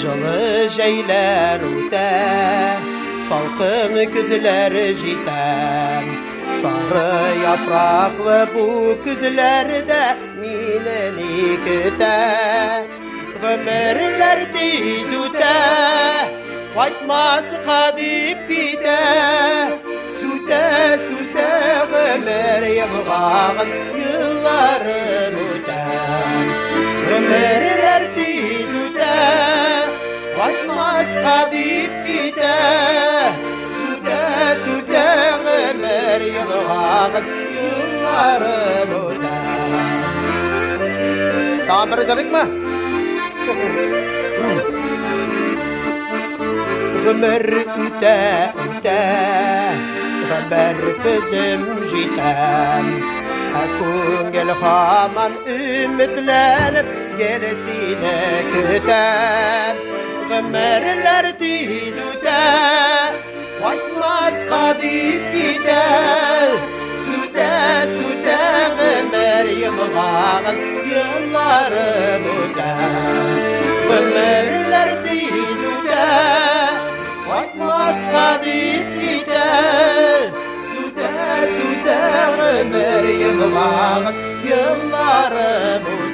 Жылы жайлар өте, салқын күзлер жетем. Sarı yapraklı bu küzlerde mineni küte. Ömürler tez öte, kaçmaz kadip bite. Süte süte ömür yılğağın yılların öte. Ömürler tez öte, kaçmaz kadip bite. Süte süte ömür yılğağın yılların öte. Tamam verecek mi? Ömür öte öte, ömür kızım jitem. Ko'ngil hamon ümitlanib gerisini kutar. Ömürler tez öter, qaytmas qadib ketar. Süte süte ömür yılğağın yılların öter. Ömürler tez öter, qaytmas qadib ketar. Süte süte ömür yılğağın yılların öter.